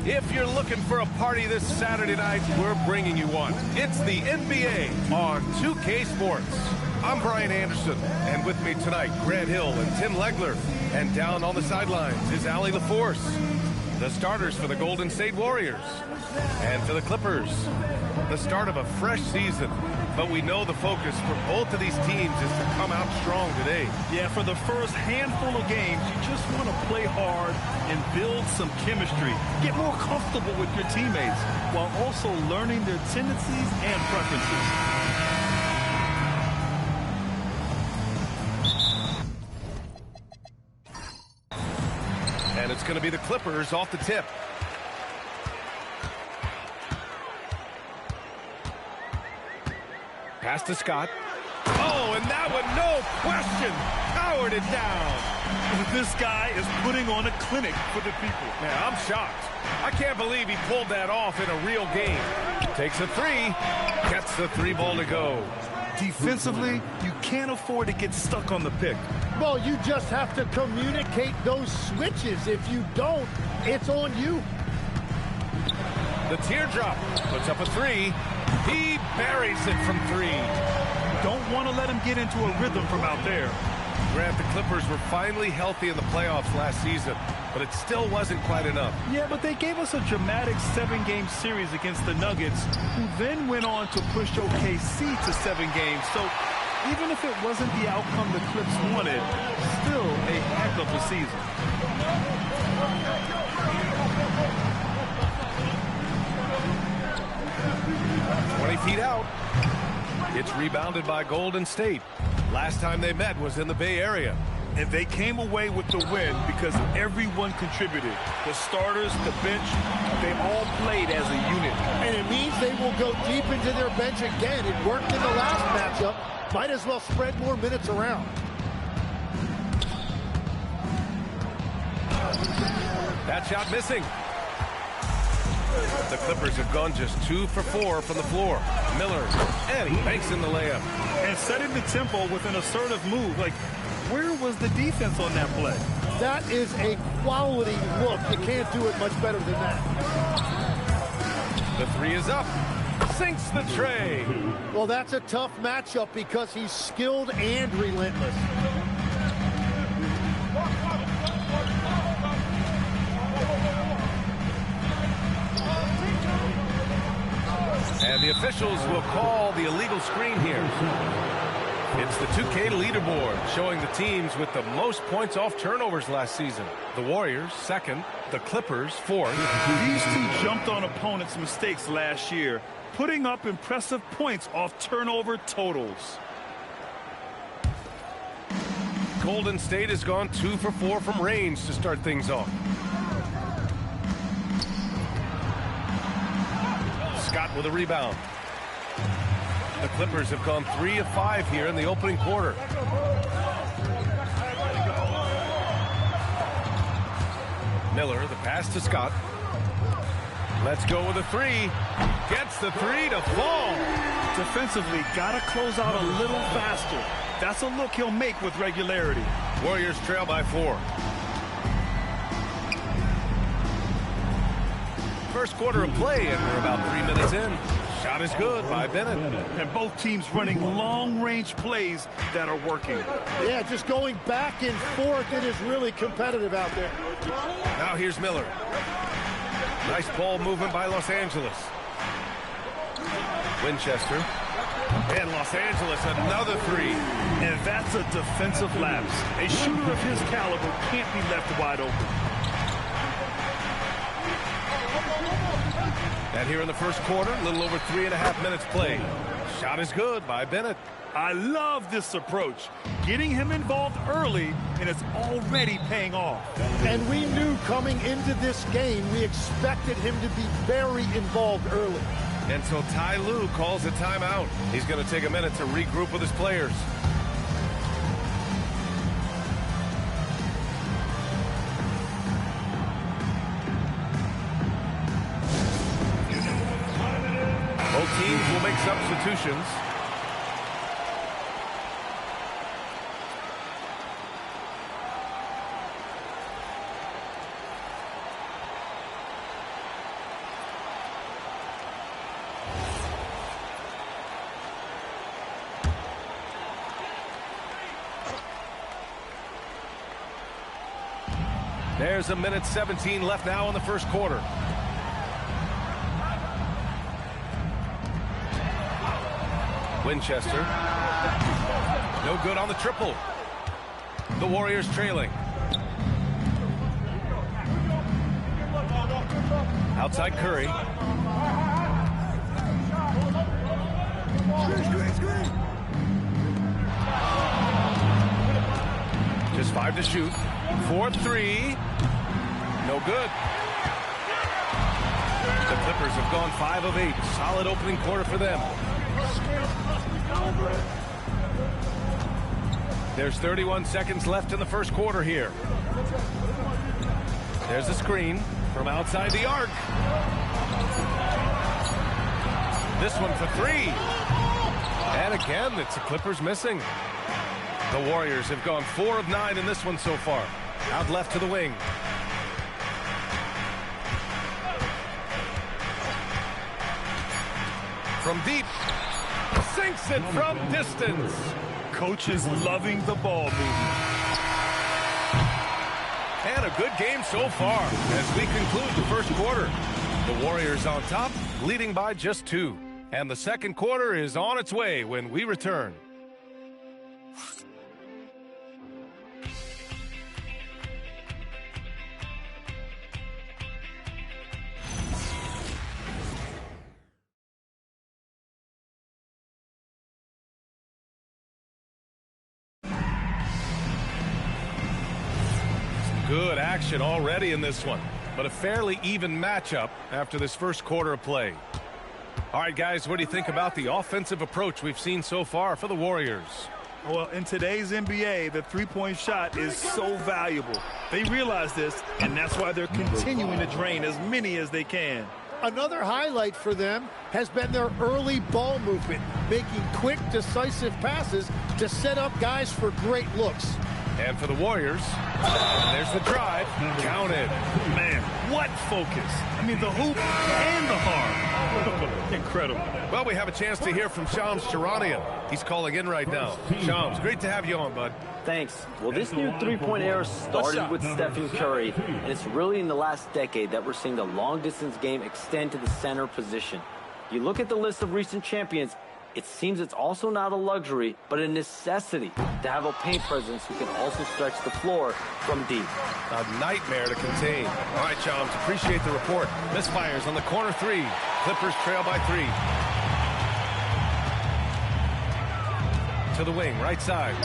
If you're looking for a party this Saturday night, we're bringing you one. It's the NBA on 2K Sports. I'm Brian Anderson, and with me tonight, Grant Hill and Tim Legler. And down on the sidelines is Allie LaForce. The starters for the Golden State Warriors. And for the Clippers, the start of a fresh season. But we know the focus for both of these teams is to come out strong today. Yeah, for the first handful of games, you just want to play hard and build some chemistry. Get more comfortable with your teammates while also learning their tendencies and preferences. And it's going to be the Clippers off the tip. Pass to Scott. Oh, and that one, no question, powered it down. This guy is putting on a clinic for the people. Man, I'm shocked. I can't believe he pulled that off in a real game. Takes a three, gets the three ball to go. Defensively, you can't afford to get stuck on the pick. Well, you just have to communicate those switches. If you don't, it's on you. The teardrop puts up a three. He buries it from three. Don't want to let him get into a rhythm from out there. Grant, the Clippers were finally healthy in the playoffs last season, but it still wasn't quite enough. Yeah, but they gave us a dramatic 7-game series against the Nuggets, who then went on to push OKC to 7 games. So even if it wasn't the outcome the Clips wanted, still a heck of a season. 20 feet out. It's rebounded by Golden State. Last time they met was in the Bay Area. And they came away with the win because everyone contributed. The starters, the bench, they all played as a unit. And it means they will go deep into their bench again. It worked in the last matchup. Might as well spread more minutes around. That shot missing. The Clippers have gone just 2 for 4 from the floor. Miller, and he banks in the layup. And setting the tempo with an assertive move. Like, where was the defense on that play? That is a quality look. You can't do it much better than that. The three is up. Sinks the tray. Well, that's a tough matchup because he's skilled and relentless. And the officials will call the illegal screen here. It's the 2K leaderboard showing the teams with the most points off turnovers last season. The Warriors, second. The Clippers, fourth. These two jumped on opponents' mistakes last year, putting up impressive points off turnover totals. Golden State has gone 2 for 4 from range to start things off. Scott with a rebound. The Clippers have gone 3 of 5 here in the opening quarter. Miller, the pass to Scott. Let's go with a three. Gets the three to fall. Defensively, gotta close out a little faster. That's a look he'll make with regularity. Warriors trail by 4. First quarter of play, and we're about 3 minutes in. Shot is good by Bennett. And both teams running long-range plays that are working. Yeah, just going back and forth. It is really competitive out there. Now here's Miller. Nice ball movement by Los Angeles. Winchester. And Los Angeles, another three. And that's a defensive lapse. A shooter of his caliber can't be left wide open. And here in the first quarter, a little over 3.5 minutes played. Shot is good by Bennett. I love this approach. Getting him involved early, and it's already paying off. And we knew coming into this game, we expected him to be very involved early. And so Ty Lue calls a timeout. He's going to take a minute to regroup with his players. Both teams will make substitutions. There's a minute 17 left now in the first quarter. Winchester. No good on the triple. The Warriors trailing. Outside Curry. Just 5 to shoot. 4-3. No good. The Clippers have gone 5 of 8. Solid opening quarter for them. There's 31 seconds left in the first quarter here. There's a screen from outside the arc. This one for 3. And again, it's the Clippers missing. The Warriors have gone 4 of 9 in this one so far. Out left to the wing. From deep. Sinks it from distance. Coach is loving the ball movement. And a good game so far as we conclude the first quarter. The Warriors on top, leading by just 2. And the second quarter is on its way when we return. Good action already in this one, but a fairly even matchup after this first quarter of play. All right, guys, what do you think about the offensive approach we've seen so far for the Warriors? Well, in today's NBA, the three-point shot is so valuable. They realize this, and that's why they're continuing to drain as many as they can. Another highlight for them has been their early ball movement, making quick, decisive passes to set up guys for great looks. And for the Warriors, there's the drive. Counted. Man, what focus. I mean, the hoop and the heart. Incredible. Well, we have a chance to hear from Shams Charania. He's calling in right now. Shams, great to have you on, bud. Thanks. Well, this new three-point era started with Stephen Curry, and it's really in the last decade that we're seeing the long-distance game extend to the center position. You look at the list of recent champions, it seems it's also not a luxury, but a necessity to have a paint presence who can also stretch the floor from deep. A nightmare to contain. All right, Shams, appreciate the report. Misfires on the corner 3. Clippers trail by 3. To the wing, right side.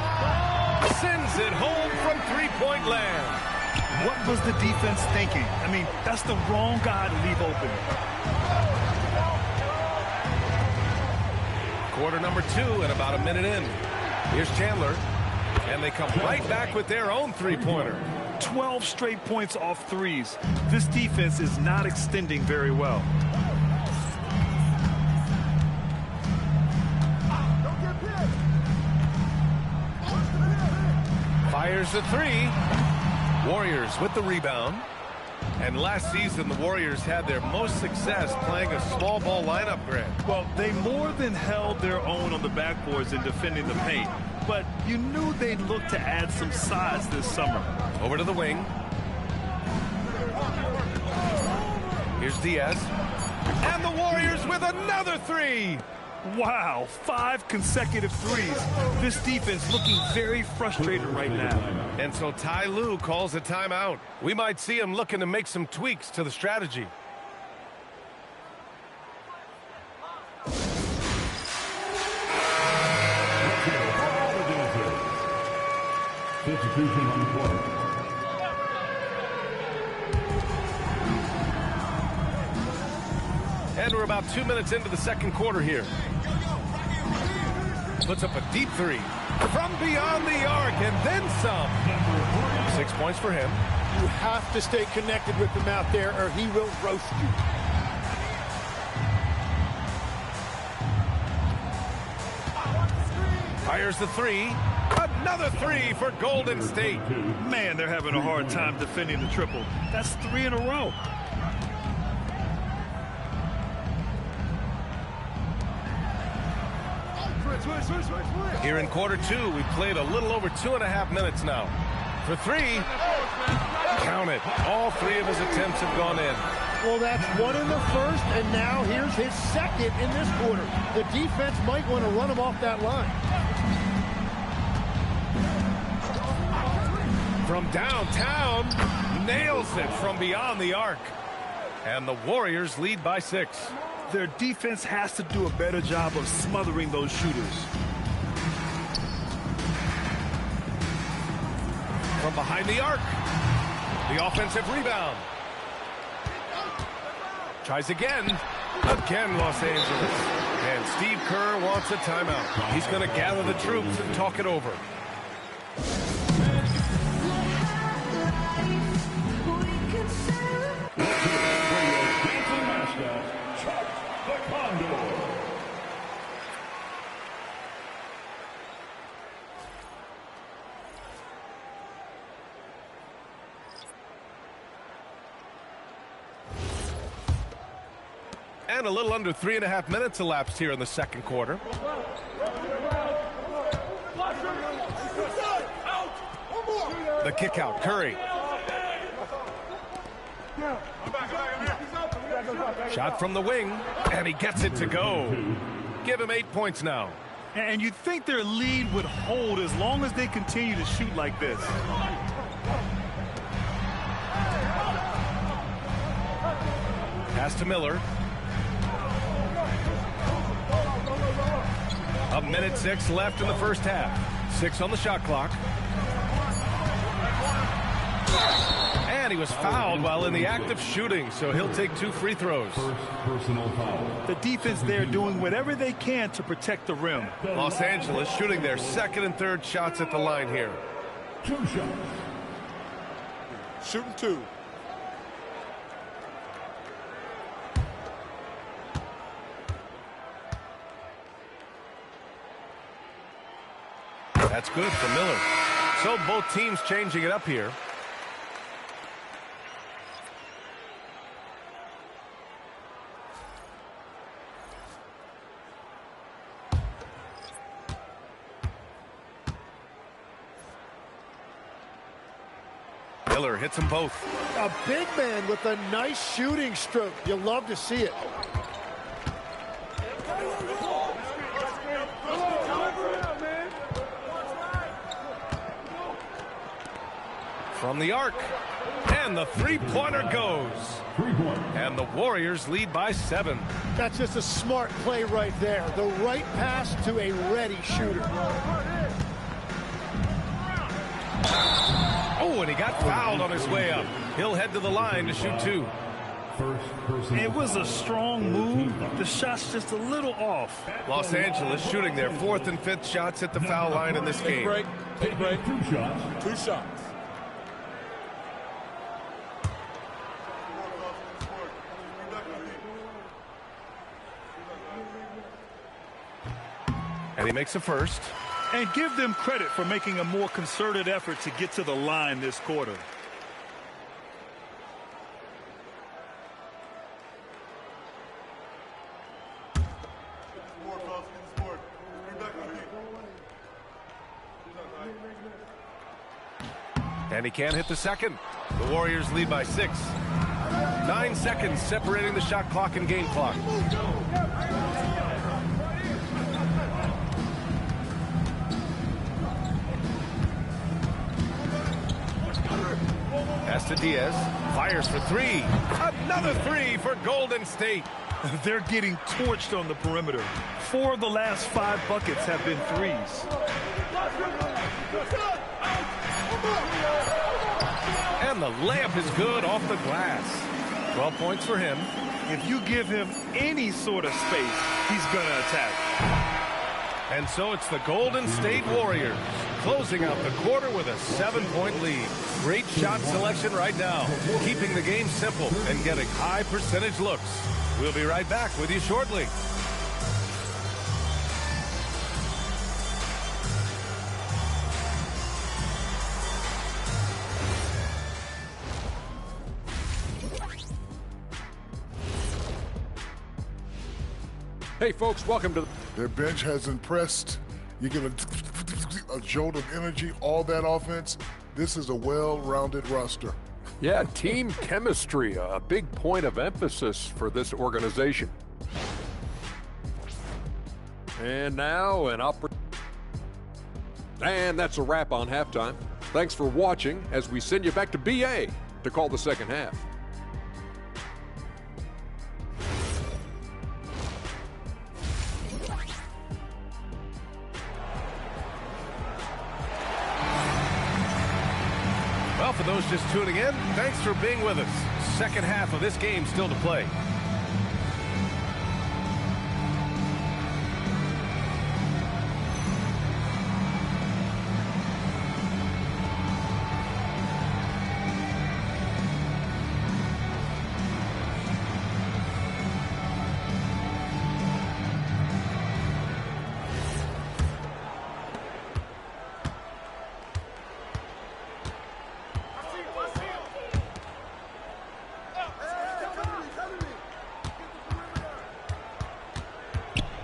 Sends it home from three-point land. What was the defense thinking? I mean, that's the wrong guy to leave open. Quarter number 2 and about a minute in. Here's Chandler. And they come right back with their own three-pointer. 12 straight points off threes. This defense is not extending very well. Fires the 3. Warriors with the rebound. And last season, the Warriors had their most success playing a small ball lineup, Grant. Well, they more than held their own on the backboards in defending the paint. But you knew they'd look to add some size this summer. Over to the wing. Here's Diaz. And the Warriors with another 3. Wow, 5 consecutive threes. This defense looking very frustrated right now. And so Ty Lue calls a timeout. We might see him looking to make some tweaks to the strategy. Substitution on the court. And we're about 2 minutes into the second quarter here. Puts up a deep 3 from beyond the arc and then some. 6 points for him. You have to stay connected with him out there or he will roast you. Fires the 3. Another 3 for Golden State. Man, they're having a hard time defending the triple. That's 3 in a row. Here in quarter 2, we played a little over 2.5 minutes now. For 3, Count it. All three of his attempts have gone in. Well, that's one in the first, and now here's his second in this quarter. The defense might want to run him off that line. From downtown, nails it from beyond the arc. And the Warriors lead by 6. Their defense has to do a better job of smothering those shooters. From behind the arc. The offensive rebound. Tries again. Again, Los Angeles. And Steve Kerr wants a timeout. He's going to gather the troops and talk it over. And a little under 3.5 minutes elapsed here in the second quarter. The kick out, Curry. Shot from the wing, and he gets it to go. Give him 8 points now. And you'd think their lead would hold as long as they continue to shoot like this. Pass to Miller. 1:06 left in the first half. 6 on the shot clock. And he was fouled while in the act of shooting, so he'll take 2 free throws. First personal foul. The defense there doing whatever they can to protect the rim. Los Angeles shooting their second and third shots at the line here. 2 shots. Shooting 2. That's good for Miller. So both teams changing it up here. Miller hits them both. A big man with a nice shooting stroke. You love to see it. From the arc, and the three-pointer goes. 3-point. And the Warriors lead by 7. That's just a smart play right there. The right pass to a ready shooter. Oh, and he got fouled on his way up. He'll head to the line to shoot 2. First personal It was a strong move. The shot's just a little off. Los Angeles shooting their 4th and 5th shots at the foul line in this game. Take break. 2 shots. 2 shots. And he makes a first. And give them credit for making a more concerted effort to get to the line this quarter. And he can't hit the second. The Warriors lead by 6. 9 seconds separating the shot clock and game clock. Pass to Diaz. Fires for 3. Another 3 for Golden State. They're getting torched on the perimeter. 4 of the last 5 buckets have been threes. And the layup is good off the glass. 12 points for him. If you give him any sort of space, he's going to attack. And so it's the Golden State Warriors closing out the quarter with a 7-point lead. Great shot selection right now, keeping the game simple and getting high percentage looks. We'll be right back with you shortly. Hey folks, welcome to Their bench has impressed. You get a jolt of energy, all that offense. This is a well-rounded roster. Yeah, team chemistry, a big point of emphasis for this organization. And now an opportunity. And that's a wrap on halftime. Thanks for watching as we send you back to BA to call the second half. Well, for those just tuning in, thanks for being with us. Second half of this game still to play.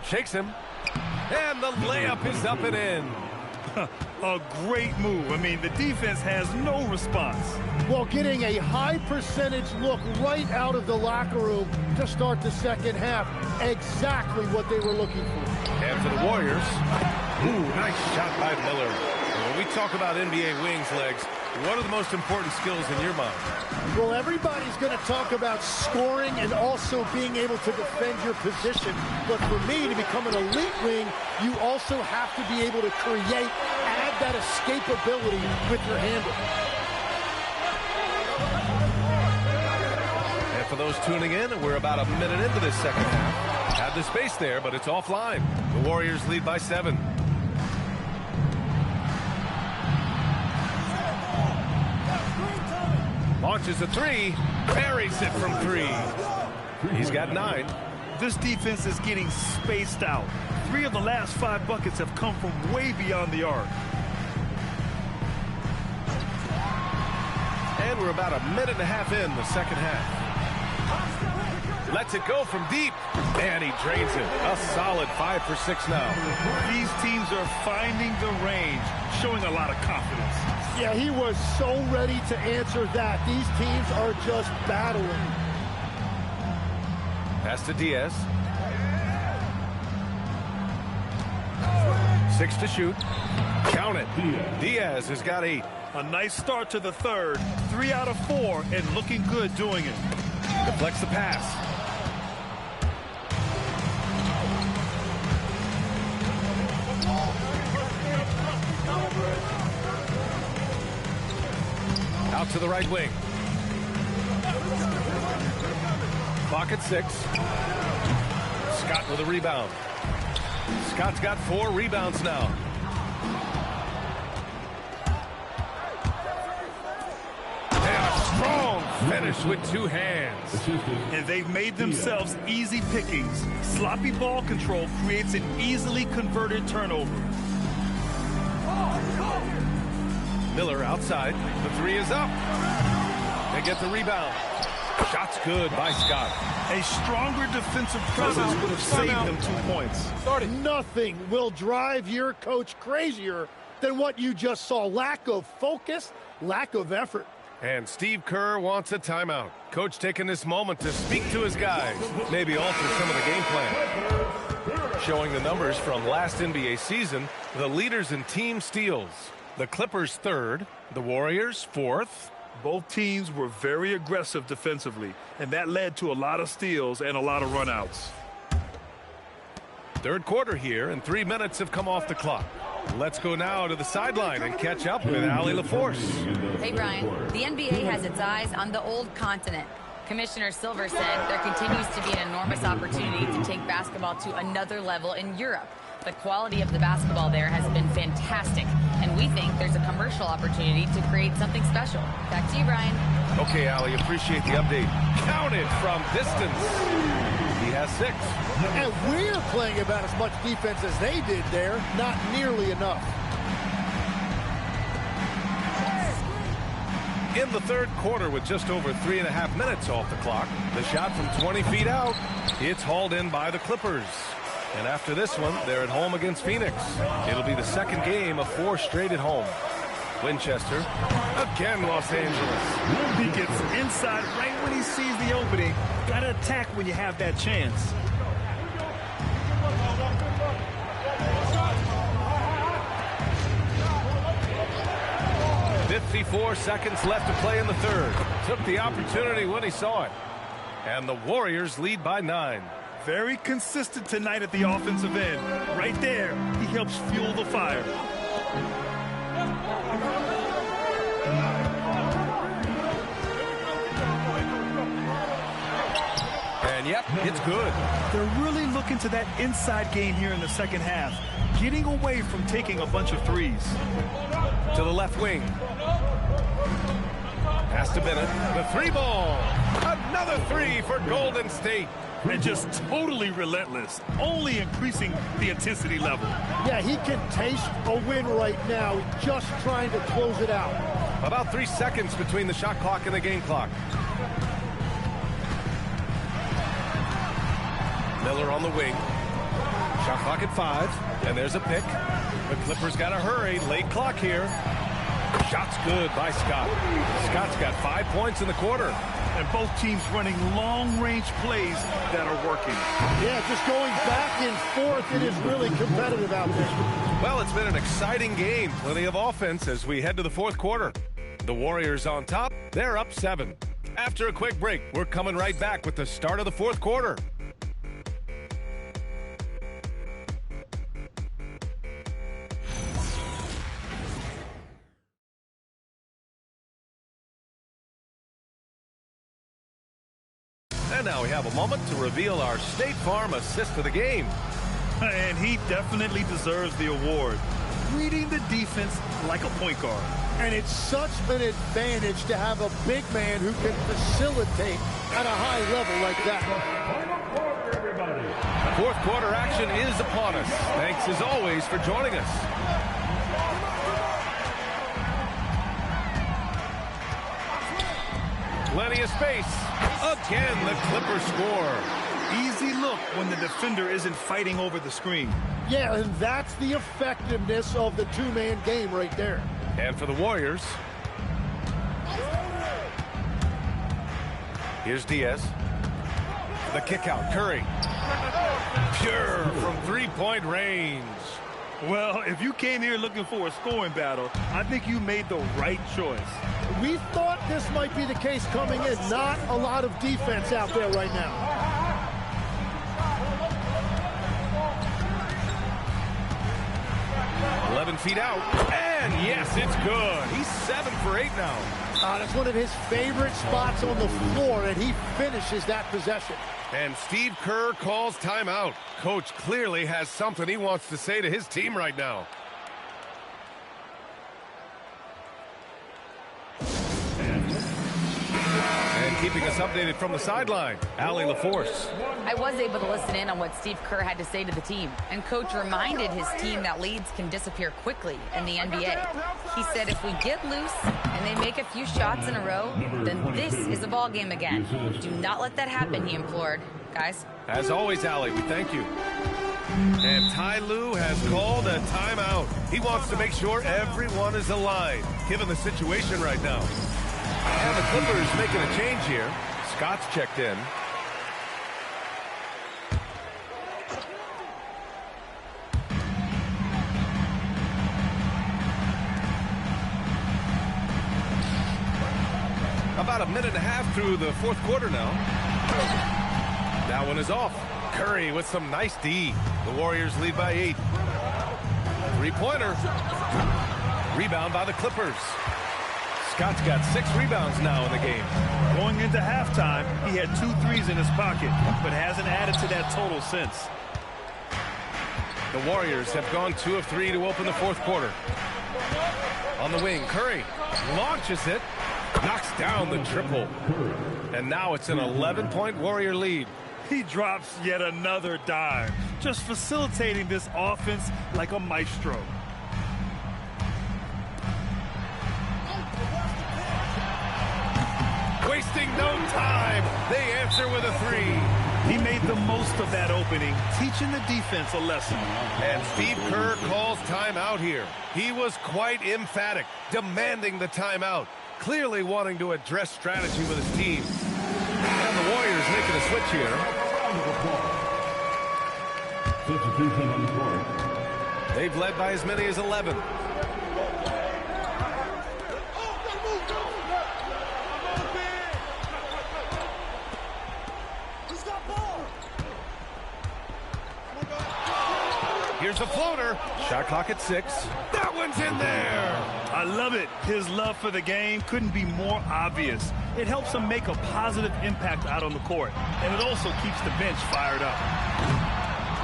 Shakes him, and the layup is up and in. A great move. I mean, the defense has no response. Well, getting a high percentage look right out of the locker room to start the second half. Exactly what they were looking for. And for the Warriors, ooh, nice shot by Miller. And when we talk about NBA wings legs, what are the most important skills in your mind? Well, everybody's going to talk about scoring and also being able to defend your position. But for me, to become an elite wing, you also have to be able to create, add that escapability with your handle. And for those tuning in, we're about a minute into this second half. Had the space there, but it's offline. The Warriors lead by 7. Launches a 3, buries it from 3. He's got 9. This defense is getting spaced out. 3 of the last 5 buckets have come from way beyond the arc. And we're about a minute and a half in the second half. Lets it go from deep, and he drains it. A solid 5 for 6 now. These teams are finding the range, showing a lot of confidence. Yeah, he was so ready to answer that. These teams are just battling. Pass to Diaz. 6 to shoot. Count it. Diaz has got 8. A nice start to the third. 3 out of 4, and looking good doing it. Deflects the pass. Out to the right wing. Clock at 6. Scott with a rebound. Scott's got 4 rebounds now. And a strong finish with 2 hands. And they've made themselves easy pickings. Sloppy ball control creates an easily converted turnover. Miller outside. The 3 is up. They get the rebound. Shot's good by Scott. A stronger defensive presence would have saved them 2 points. Nothing will drive your coach crazier than what you just saw. Lack of focus, lack of effort. And Steve Kerr wants a timeout. Coach taking this moment to speak to his guys. Maybe alter some of the game plan. Showing the numbers from last NBA season, the leaders in team steals. The Clippers 3rd, the Warriors 4th. Both teams were very aggressive defensively, and that led to a lot of steals and a lot of runouts. Third quarter here, and 3 minutes have come off the clock. Let's go now to the sideline and catch up with Allie LaForce. Hey, Brian. The NBA has its eyes on the old continent. Commissioner Silver said there continues to be an enormous opportunity to take basketball to another level in Europe. The quality of the basketball there has been fantastic, and we think there's a commercial opportunity to create something special. Back to you, Brian. Okay, Allie, appreciate the update. Counted from distance. He has 6. And we're playing about as much defense as they did there. Not nearly enough. In the third quarter with just over 3.5 minutes off the clock, the shot from 20 feet out, it's hauled in by the Clippers. And after this one, they're at home against Phoenix. It'll be the second game of 4 straight at home. Winchester. Again, Los Angeles. He gets inside right when he sees the opening. Got to attack when you have that chance. .54 seconds left to play in the third. Took the opportunity when he saw it. And the Warriors lead by 9. Very consistent tonight at the offensive end. Right there, he helps fuel the fire. And yep, it's good. They're really looking to that inside game here in the second half, getting away from taking a bunch of threes. To the left wing. Pass to Bennett. The three ball. Another three for Golden State. And just totally relentless, only increasing the intensity level. Yeah, he can taste a win right now, just trying to close it out. About 3 seconds between the shot clock and the game clock. Miller on the wing. Shot clock at 5, and there's a pick. The Clippers got to hurry. Late clock here. Shot's good by Scott. Scott's got 5 points in the quarter. And both teams running long-range plays that are working. Yeah, just going back and forth. It is really competitive out there. Well, it's been an exciting game. Plenty of offense as we head to the fourth quarter. The Warriors on top. They're up 7. After a quick break, we're coming right back with the start of the fourth quarter. And now we have a moment to reveal our State Farm assist of the game. And he definitely deserves the award. Reading the defense like a point guard. And it's such an advantage to have a big man who can facilitate at a high level like that. Fourth quarter action is upon us. Thanks as always for joining us. Plenty of space. Again, the Clippers score. Easy look when the defender isn't fighting over the screen. Yeah, and that's the effectiveness of the two-man game right there. And for the Warriors, here's Diaz. The kick out, Curry. Pure from three-point range. Well, if you came here looking for a scoring battle, I think you made the right choice. We thought this might be the case coming in. Not a lot of defense out there right now. .11 feet out. And yes, it's good. He's 7 for 8 now. That's one of his favorite spots on the floor, and he finishes that possession. And Steve Kerr calls timeout. Coach clearly has something he wants to say to his team right now. And keeping us updated from the sideline, Allie LaForce. I was able to listen in on what Steve Kerr had to say to the team, and Coach reminded his team that leads can disappear quickly in the NBA. He said if we get loose and they make a few shots in a row, then this is a ball game again. Do not let that happen, he implored. Guys. As always, Allie, we thank you. And Ty Lue has called a timeout. He wants to make sure everyone is aligned, given the situation right now. And the Clippers making a change here. Scott's checked in. About a minute and a half through the fourth quarter now. That one is off. Curry with some nice D. The Warriors lead by 8. Three-pointer. Rebound by the Clippers. Scott's got 6 rebounds now in the game. Going into halftime, he had 2 threes in his pocket, but hasn't added to that total since. The Warriors have gone 2 of 3 to open the fourth quarter. On the wing, Curry launches it, knocks down the triple. And now it's an 11-point Warrior lead. He drops yet another dime, just facilitating this offense like a maestro. Wasting no time. They answer with a 3. He made the most of that opening, teaching the defense a lesson. And Steve Kerr calls timeout here. He was quite emphatic, demanding the timeout, clearly wanting to address strategy with his team. And the Warriors making a switch here. Substitution on the court. They've led by as many as 11. Here's a floater. Shot clock at 6. That one's in there. I love it. His love for the game couldn't be more obvious. It helps him make a positive impact out on the court, and it also keeps the bench fired up.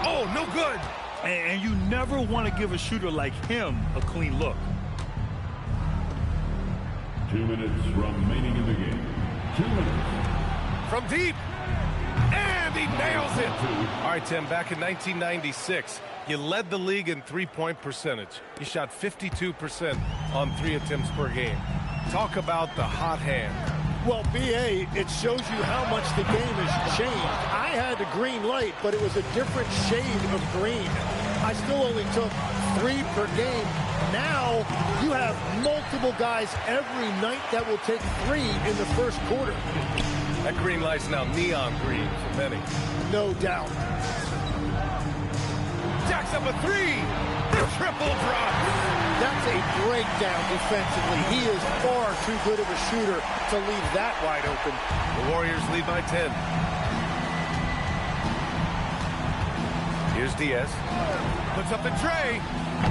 Oh, no good. And you never want to give a shooter like him a clean look. 2 minutes remaining in the game. 2 minutes. From deep. And he nails it. All right, Tim, back in 1996, you led the league in three-point percentage. You shot 52% on 3 attempts per game. Talk about the hot hand. Well, B.A., it shows you how much the game has changed. I had the green light, but it was a different shade of green. I still only took 3 per game. Now you have multiple guys every night that will take 3 in the first quarter. That green light's now neon green for many. No doubt. Jacks up a 3. The triple drop. That's a breakdown defensively. He is far too good of a shooter to leave that wide open. The Warriors lead by 10. Here's Diaz. Puts up the tray.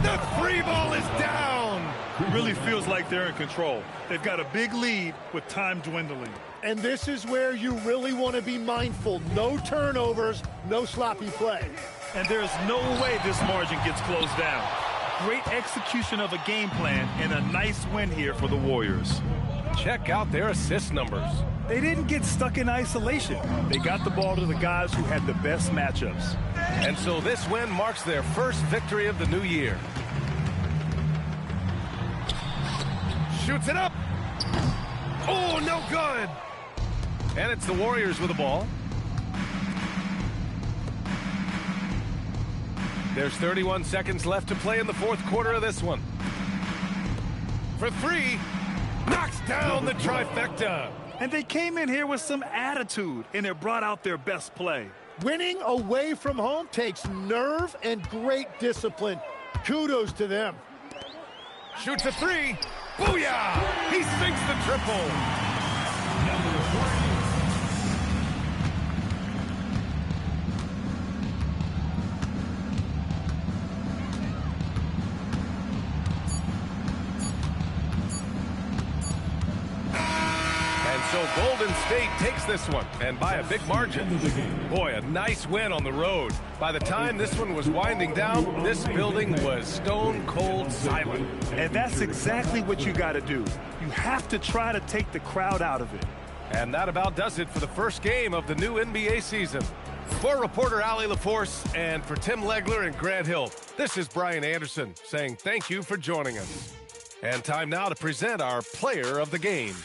The 3 ball is down. It really feels like they're in control. They've got a big lead with time dwindling. And this is where you really want to be mindful. No turnovers, no sloppy play. And there's no way this margin gets closed down. Great execution of a game plan and a nice win here for the Warriors. Check out their assist numbers. They didn't get stuck in isolation. They got the ball to the guys who had the best matchups. And so this win marks their first victory of the new year. Shoots it up. Oh, no good. And it's the Warriors with the ball. There's 31 seconds left to play in the fourth quarter of this one. For 3, knocks down the trifecta. And they came in here with some attitude, and it brought out their best play. Winning away from home takes nerve and great discipline. Kudos to them. Shoots a 3. Booyah! He sinks the triple. So Golden State takes this one, and by a big margin. Boy, a nice win on the road. By the time this one was winding down, this building was stone cold silent. And that's exactly what you got to do. You have to try to take the crowd out of it. And that about does it for the first game of the new NBA season. For reporter Allie LaForce and for Tim Legler and Grant Hill, this is Brian Anderson saying thank you for joining us. And time now to present our player of the game.